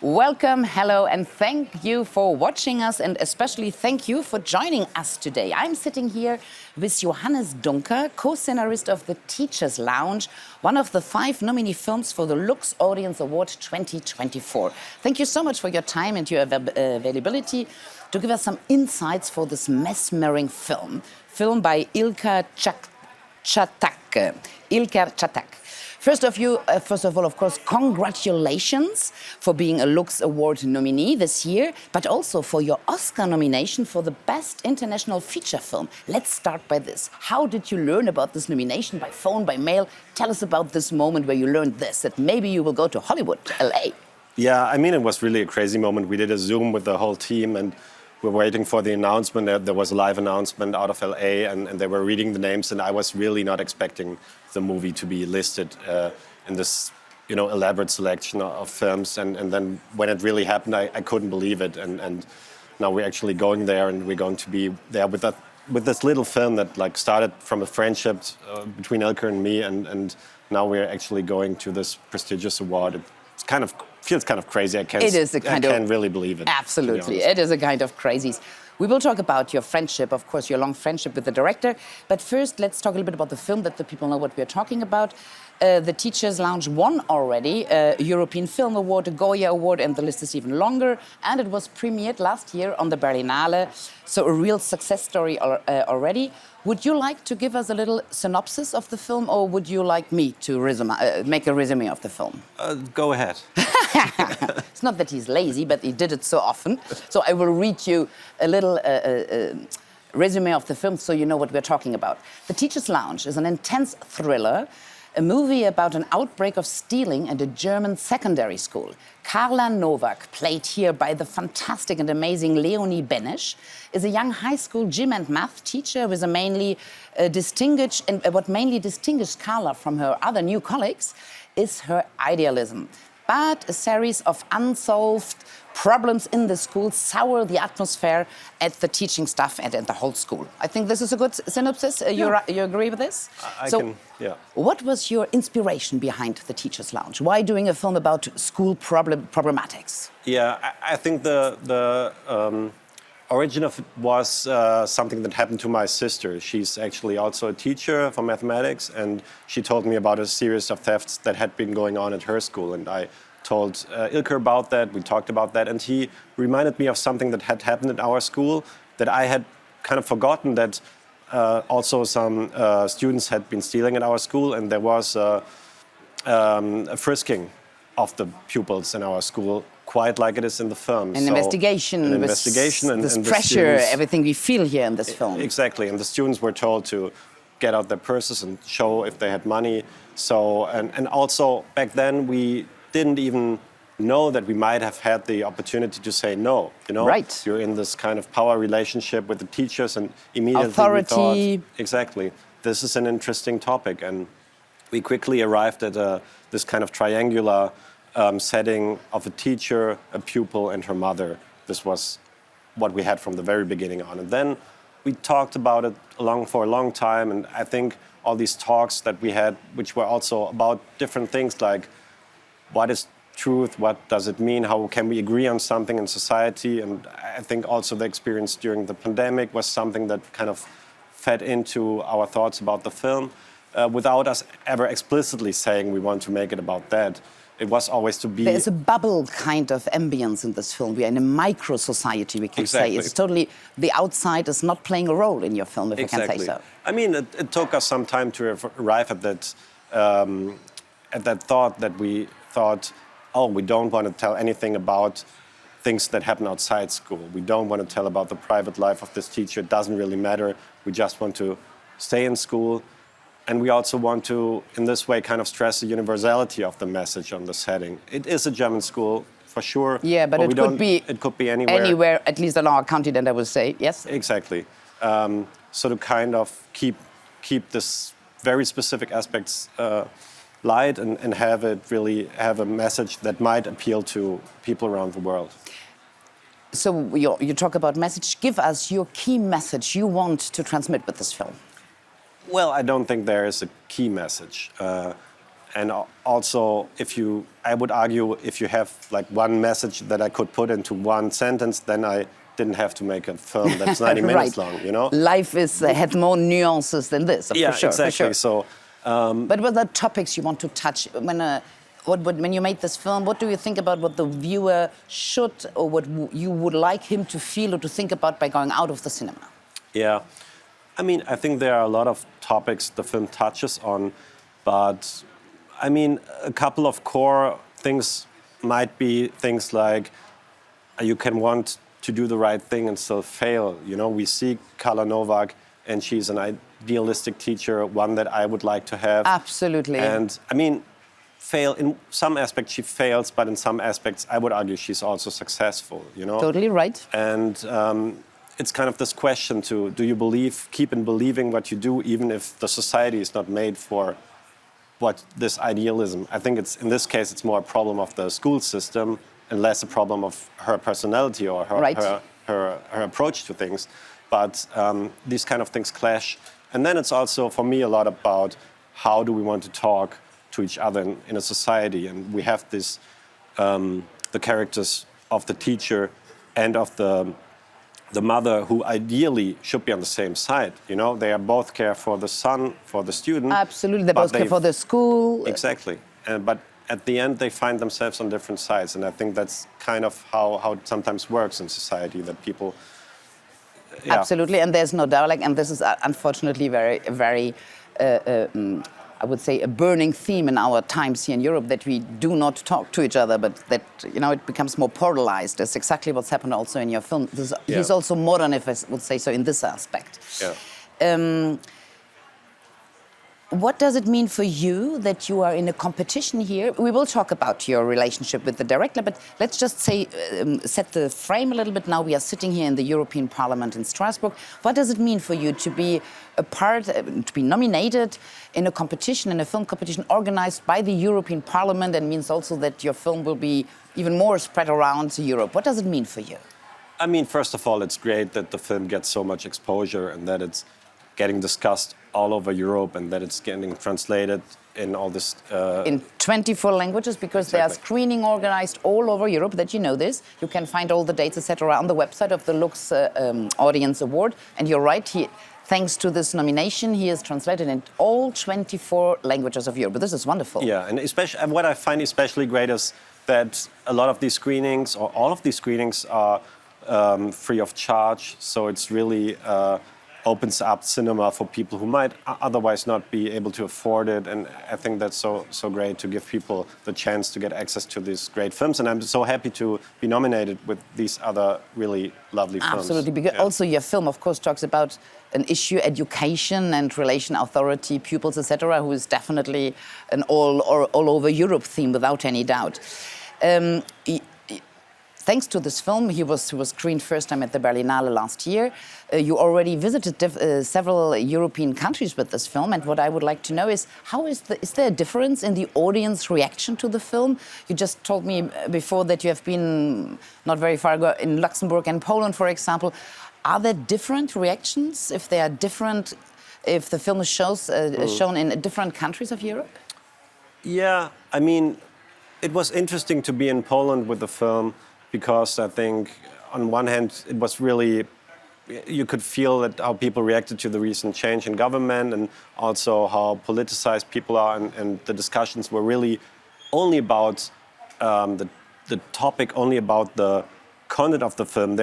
Welcome, hello, and thank you for watching us, and especially thank you for joining us today. I'm sitting here with Johannes Duncker, co-scenarist of The Teacher's Lounge, one of the 5 nominee films for the LUX Audience Award 2024. Thank you so much for your time and your availability to give us some insights for this mesmerizing film by Ilker Čatak. First of all, of course, congratulations for being a LUX Award nominee this year, but also for your Oscar nomination for the Best International Feature Film. Let's start by this. How did you learn about this nomination? By phone, by mail? Tell us about this moment where you learned this, that maybe you will go to Hollywood, LA. Yeah, I mean, it was really a crazy moment. We did a Zoom with the whole team and we're waiting for the announcement. There was a live announcement out of LA and they were reading the names, and I was really not expecting the movie to be listed in this, elaborate selection of films. And then when it really happened, I couldn't believe it. And now we're actually going there, and we're going to be there with this little film that started from a friendship between Ilker and me, and now we're actually going to this prestigious award. It feels kind of crazy. I can't really believe it. Absolutely, it is a kind of crazy. We will talk about your friendship, of course, your long friendship with the director. But first, let's talk a little bit about the film, that the people know what we are talking about. The Teacher's Lounge won already a European Film Award, a Goya Award, and the list is even longer. And it was premiered last year on the Berlinale, so a real success story already. Would you like to give us a little synopsis of the film, or would you like me to make a resume of the film? Go ahead. It's not that he's lazy, but he did it so often. So I will read you a little resume of the film so you know what we're talking about. The Teacher's Lounge is an intense thriller, a movie about an outbreak of stealing at a German secondary school. Carla Nowak, played here by the fantastic and amazing Leonie Benesch, is a young high school gym and math teacher with what mainly distinguished Carla from her other new colleagues is her idealism. But a series of unsolved problems in the school sour the atmosphere at the teaching staff and at the whole school. I think this is a good synopsis. You agree with this? Yeah. What was your inspiration behind The Teacher's Lounge? Why doing a film about school problematics? Yeah, I think the origin of it was something that happened to my sister. She's actually also a teacher for mathematics, and she told me about a series of thefts that had been going on at her school. And I told Ilker about that, we talked about that, and he reminded me of something that had happened at our school that I had kind of forgotten, that also some students had been stealing at our school, and there was a frisking of the pupils in our school, quite like it is in the film. An investigation, and this pressure, everything we feel here in this film. Exactly, and the students were told to get out their purses and show if they had money. So, and also back then we didn't even know that we might have had the opportunity to say no, Right. You're in this kind of power relationship with the teachers, and immediately authority. we thought, exactly, this is an interesting topic. And we quickly arrived at this kind of triangular setting of a teacher, a pupil, and her mother. This was what we had from the very beginning on. And then we talked about it for a long time, and I think all these talks that we had, which were also about different things like what is truth, what does it mean, how can we agree on something in society, and I think also the experience during the pandemic was something that kind of fed into our thoughts about the film, without us ever explicitly saying we want to make it about that. It was always to be... There's a bubble kind of ambience in this film. We are in a micro-society, we can say. It's totally... The outside is not playing a role in your film, if I can say so. I mean, it took us some time to arrive at that thought that we thought, oh, we don't want to tell anything about things that happen outside school. We don't want to tell about the private life of this teacher. It doesn't really matter. We just want to stay in school. And we also want to, in this way, kind of stress the universality of the message on the setting. It is a German school, for sure. Yeah, but it could be anywhere. Anywhere, at least on our continent, I would say, yes? Exactly. So to kind of keep this very specific aspects light and have it really have a message that might appeal to people around the world. So you talk about message. Give us your key message you want to transmit with this film. Well, I don't think there is a key message. And also, I would argue, if you have like one message that I could put into one sentence, then I didn't have to make a film that's 90 minutes long, you know? Life had more nuances than this, Yeah, for sure. exactly. For sure. But what are the topics you want to touch? When you made this film, what do you think about what the viewer should, or what you would like him to feel or to think about by going out of the cinema? Yeah. I mean, I think there are a lot of topics the film touches on, but I mean, a couple of core things might be things like you can want to do the right thing and still fail. You know, we see Carla Novak, and she's an idealistic teacher, one that I would like to have. Absolutely. And I mean, in some aspects she fails, but in some aspects I would argue she's also successful, you know? Totally right. And it's kind of this question do you keep in believing what you do, even if the society is not made for this idealism? I think in this case, it's more a problem of the school system and less a problem of her personality or her approach to things. But these kind of things clash. And then it's also, for me, a lot about how do we want to talk to each other in a society. And we have the characters of the teacher and of the mother, who ideally should be on the same side. You know, they are both care for the son, for the student. Absolutely, they both care for the school. Exactly, but at the end they find themselves on different sides, and I think that's kind of how it sometimes works in society, that people. Yeah. Absolutely, and there's no doubt, and this is unfortunately very. I would say a burning theme in our times here in Europe, that we do not talk to each other, but that, you know, it becomes more polarized. That's exactly what's happened also in your film. He's also modern, if I would say so, in this aspect. Yeah. What does it mean for you that you are in a competition here? We will talk about your relationship with the director, but let's just say, set the frame a little bit. Now we are sitting here in the European Parliament in Strasbourg. What does it mean for you to be to be nominated in a competition, in a film competition organized by the European Parliament, and means also that your film will be even more spread around Europe? What does it mean for you? I mean, first of all, it's great that the film gets so much exposure and that it's getting discussed all over Europe and that it's getting translated in all this... in 24 languages, because There are screening organized all over Europe, that you know this. You can find all the dates, etc., on the website of the LUX Audience Award. And you're right, thanks to this nomination, he is translated in all 24 languages of Europe. But this is wonderful. Yeah, and what I find especially great is that a lot of these screenings, or all of these screenings, are free of charge. So it's really... opens up cinema for people who might otherwise not be able to afford it, and I think that's so great to give people the chance to get access to these great films, and I'm so happy to be nominated with these other really lovely films. Absolutely, because also your film, of course, talks about an issue, education and relation authority, pupils, etc., who is definitely an all over Europe theme, without any doubt. Thanks to this film, he was screened first time at the Berlinale last year. You already visited several European countries with this film, and what I would like to know is, is there a difference in the audience reaction to the film? You just told me before that you have been not very far ago in Luxembourg and Poland, for example. Are there different reactions if the film is shown in different countries of Europe? Yeah, I mean, it was interesting to be in Poland with the film, because I think on one hand it was really, you could feel that how people reacted to the recent change in government, and also how politicized people are, and the discussions were really only about the topic, only about the content of the film.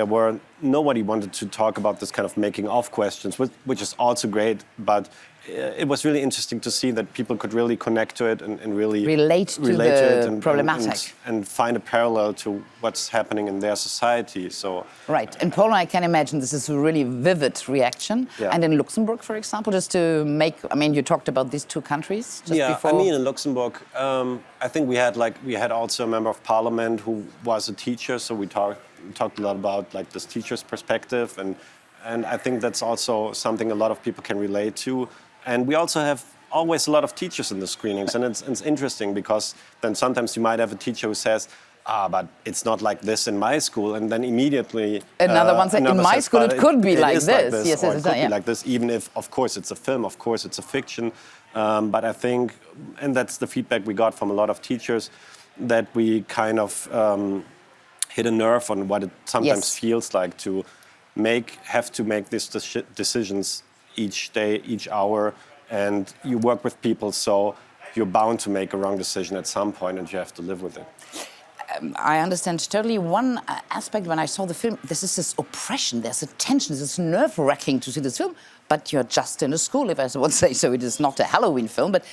Nobody wanted to talk about this kind of making of questions, which is also great, but it was really interesting to see that people could really connect to it and really relate to the problematic and find a parallel to what's happening in their society. So right. In Poland, I can imagine this is a really vivid reaction. Yeah. And in Luxembourg, for example, just to make, I mean, you talked about these two countries just before. I mean, in Luxembourg, I think we had also a member of parliament who was a teacher, so we talked a lot about like this teacher's perspective, and I think that's also something a lot of people can relate to. And we also have always a lot of teachers in the screenings, and it's interesting, because then sometimes you might have a teacher who says, but it's not like this in my school. And then immediately another one said, in my school it could be like this. Yes, or it could be like this, even if, of course, it's a film, of course, it's a fiction. But I think, and that's the feedback we got from a lot of teachers, that we kind of hit a nerve on what it sometimes feels like to have to make these decisions each day, each hour, and you work with people, so you're bound to make a wrong decision at some point, and you have to live with it. I understand totally. One aspect when I saw the film, this oppression, there's a tension, it's nerve-wracking to see this film, but you're just in a school, if I would say so. It is not a Halloween film, but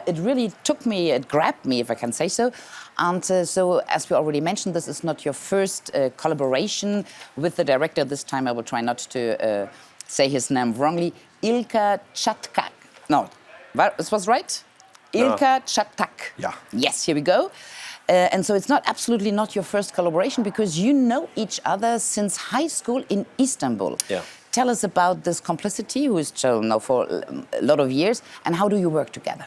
it really it grabbed me, if I can say so. And so, as we already mentioned, this is not your first collaboration with the director. This time I will try not to say his name wrongly. Ilka Chatkak. No, this was right? Ilka Chatak. Yeah. Yes, here we go. And so it's absolutely not your first collaboration, because you know each other since high school in Istanbul. Yeah. Tell us about this complicity, who is shown now for a lot of years, and how do you work together?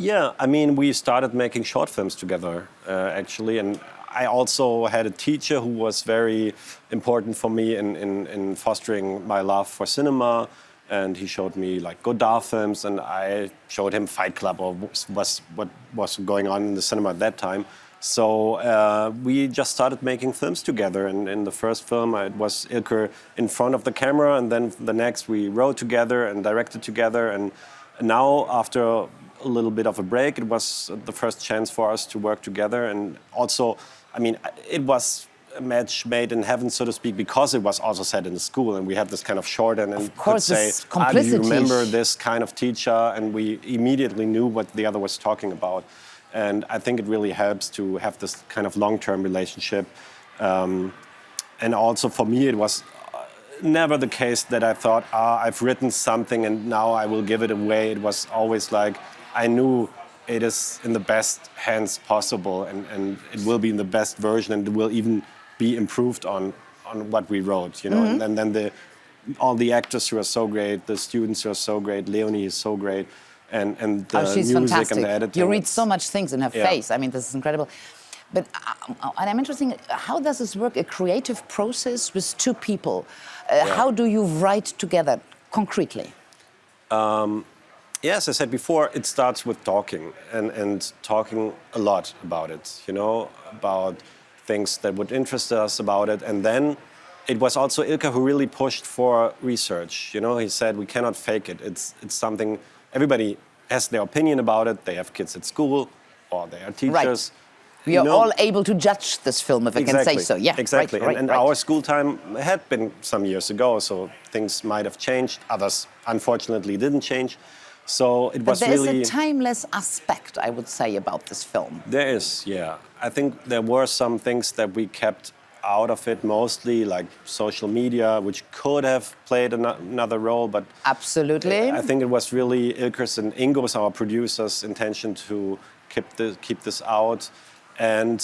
Yeah, I mean, we started making short films together, actually, and I also had a teacher who was very important for me in fostering my love for cinema. And he showed me like Godard films, and I showed him Fight Club, or what was going on in the cinema at that time. So we just started making films together. And in the first film, it was Ilker in front of the camera, and then the next we wrote together and directed together. And now, after a little bit of a break, it was the first chance for us to work together. And also, I mean, it was a match made in heaven, so to speak, because it was also set in the school, and we had this kind of shorthand and could say, do you remember this kind of teacher? And we immediately knew what the other was talking about. And I think it really helps to have this kind of long-term relationship. And also for me, it was never the case that I thought, I've written something and now I will give it away. It was always like, I knew it is in the best hands possible, and it will be in the best version, and it will even be improved on what we wrote, you know. Mm-hmm. And then all the actors who are so great, the students who are so great, Leonie is so great, and the she's music fantastic. and the editing. You read so much things in her face. I mean, this is incredible. But and I'm interested, how does this work, a creative process with two people? How do you write together, concretely? Yes, as I said before, it starts with talking, and talking a lot about it, you know, about things that would interest us about it. And then it was also Ilka who really pushed for research. You know, he said, we cannot fake it. It's something, everybody has their opinion about it. They have kids at school, or they are teachers. Right. We are all able to judge this film, if I can say so. Yeah, exactly. Right, and our school time had been some years ago, so things might have changed. Others, unfortunately, didn't change. So it was really... But there's a timeless aspect, I would say, about this film. There is, yeah. I think there were some things that we kept out of it, mostly like social media, which could have played another role, but... Absolutely. I think it was really Ilker's and Ingo's, our producers' intention to keep this out. And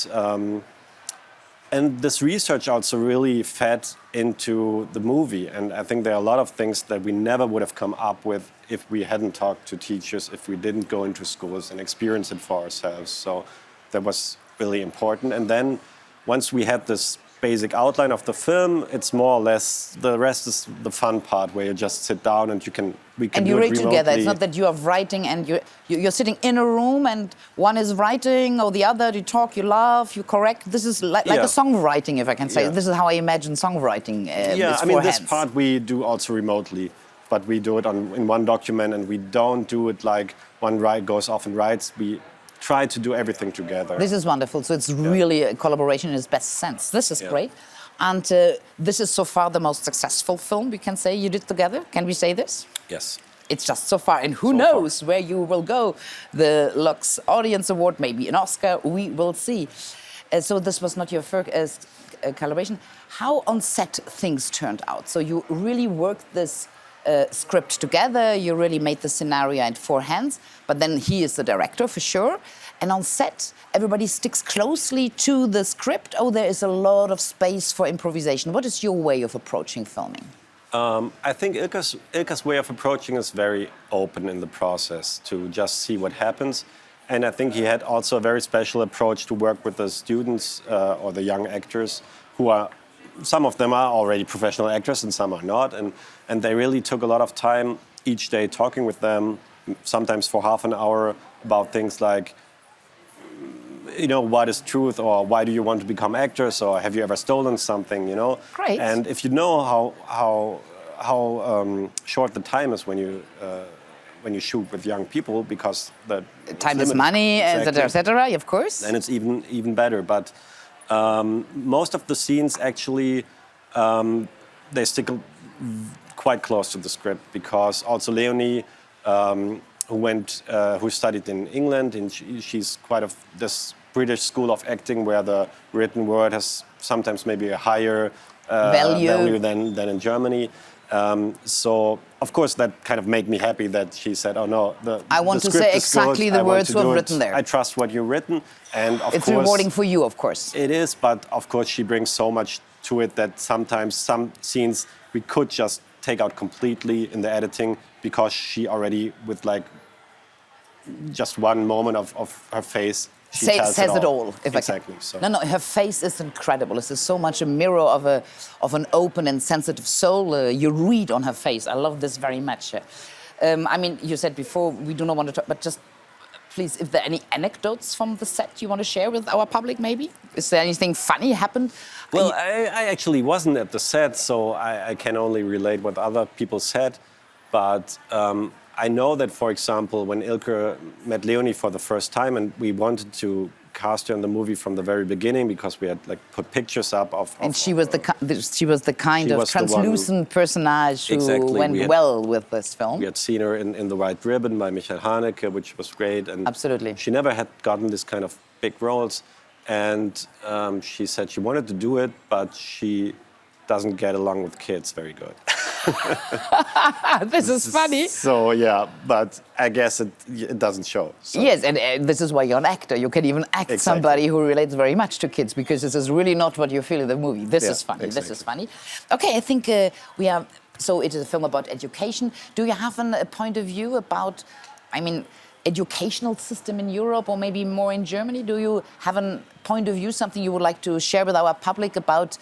this research also really fed into the movie. And I think there are a lot of things that we never would have come up with if we hadn't talked to teachers, if we didn't go into schools and experience it for ourselves. So that was really important. And then once we had this basic outline of the film, it's more or less, the rest is the fun part where you just sit down and we can and you read together. It's not that you are writing and you're sitting in a room and one is writing or the other, you talk, you laugh, you correct. This is like a songwriting, if I can say. Yeah. This is how I imagine songwriting. Yeah, I mean, this part we do also remotely, but we do it in one document, and we don't do it like one goes off and writes. We try to do everything together. This is wonderful. So it's really a collaboration in its best sense. This is great. And this is so far the most successful film we can say you did together. Can we say this? Yes. It's just so far. And who knows where you will go. The LUX Audience Award, maybe an Oscar, we will see. So this was not your first collaboration. How on set things turned out? So you really worked this script together, you really made the scenario in four hands, but then he is the director for sure. And on set, everybody sticks closely to the script, or there is a lot of space for improvisation. What is your way of approaching filming? I think Ilka's way of approaching is very open in the process, to just see what happens. And I think he had also a very special approach to work with the students or the young actors who are, some of them are already professional actors and some are not. And they really took a lot of time each day talking with them, sometimes for half an hour, about things like, you know, what is truth, or why do you want to become actors, or have you ever stolen something, you know? Great. And if you know how short the time is when you shoot with young people, because the time is money, etc., etc. Of course. And it's even better. But most of the scenes actually they stick quite close to the script, because also Leonie, who studied in England, and she's quite of this British school of acting where the written word has sometimes maybe a higher value than in Germany. So of course that kind of made me happy that she said, "Oh no, I want the to say exactly the words were written there. I trust what you've written," and of it's course rewarding for you, of course. It is, but of course she brings so much to it that sometimes some scenes we could just take out completely in the editing, because she already, with like just one moment of her face, she says it all. Exactly. So. No, her face is incredible. This is so much a mirror of an open and sensitive soul. You read on her face. I love this very much. I mean, you said before we do not want to talk, but just please, if there are any anecdotes from the set you want to share with our public, maybe? Is there anything funny happened? Well, I actually wasn't at the set, so I can only relate what other people said. But I know that, for example, when Ilke met Leonie for the first time, and we wanted to cast her in the movie from the very beginning, because we had like put pictures up of and she was the kind of translucent personage who went well with this film. We had seen her in The White Ribbon by Michael Haneke, which was great. And absolutely. She never had gotten this kind of big roles. And she said she wanted to do it, but she doesn't get along with kids very good. This is funny. So yeah, but I guess it doesn't show. So. Yes, and this is why you're an actor. You can even act somebody who relates very much to kids, because this is really not what you feel in the movie. This is funny. This is funny. Okay, I think we are. So it is a film about education. Do you have a point of view about, I mean, educational system in Europe, or maybe more in Germany? Do you have a point of view, something you would like to share with our public about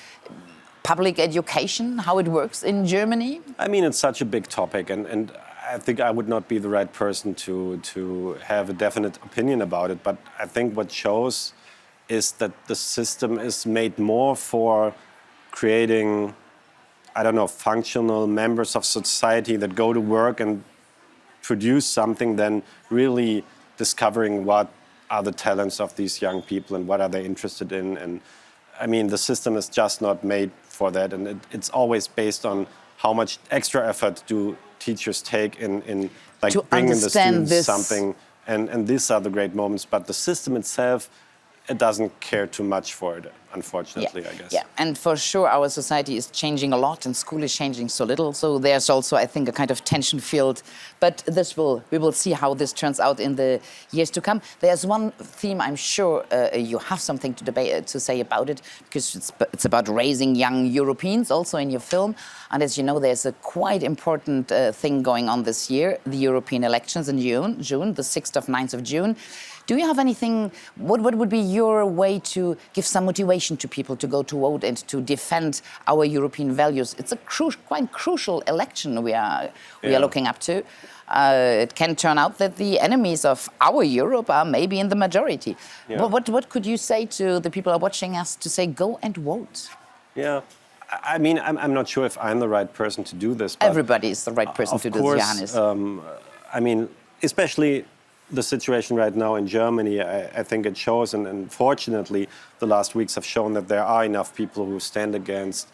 public education, how it works in Germany? I mean, it's such a big topic, and I think I would not be the right person to have a definite opinion about it. But I think what shows is that the system is made more for creating, I don't know, functional members of society that go to work and produce something than really discovering what are the talents of these young people and what are they interested in. And I mean, the system is just not made for that, and it's always based on how much extra effort do teachers take in like bringing the students something, and these are the great moments. But the system itself, it doesn't care too much for it, unfortunately, I guess. Yeah, and for sure our society is changing a lot and school is changing so little. So there's also, I think, a kind of tension field. But we will see how this turns out in the years to come. There's one theme I'm sure you have something to say about it, because it's about raising young Europeans also in your film. And as you know, there's a quite important thing going on this year, the European elections in June, the 6th of 9th of June. Do you have anything, what would be your way to give some motivation to people to go to vote and to defend our European values? It's a quite crucial election we are looking up to. It can turn out that the enemies of our Europe are maybe in the majority. Yeah. What could you say to the people who are watching us to say, go and vote? Yeah, I mean, I'm not sure if I'm the right person to do this. But everybody is the right person to do this, Johannes. I mean, especially the situation right now in Germany, I think it shows, and fortunately, the last weeks have shown that there are enough people who stand against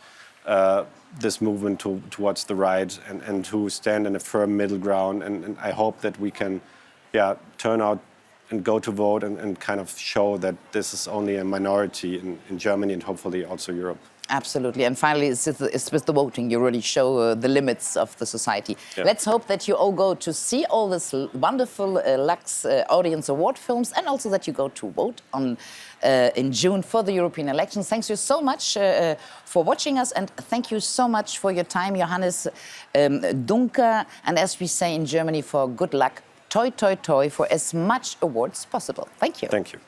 this movement towards the right, and who stand in a firm middle ground. And I hope that we can, turn out and go to vote and kind of show that this is only a minority in Germany and hopefully also Europe. Absolutely. And finally, it's with the voting. You really show the limits of the society. Yeah. Let's hope that you all go to see all these wonderful LUX Audience Award films, and also that you go to vote in June for the European elections. Thanks you so much for watching us, and thank you so much for your time, Johannes Duncker. And as we say in Germany, for good luck Toi Toi Toi for as much awards possible. Thank you. Thank you.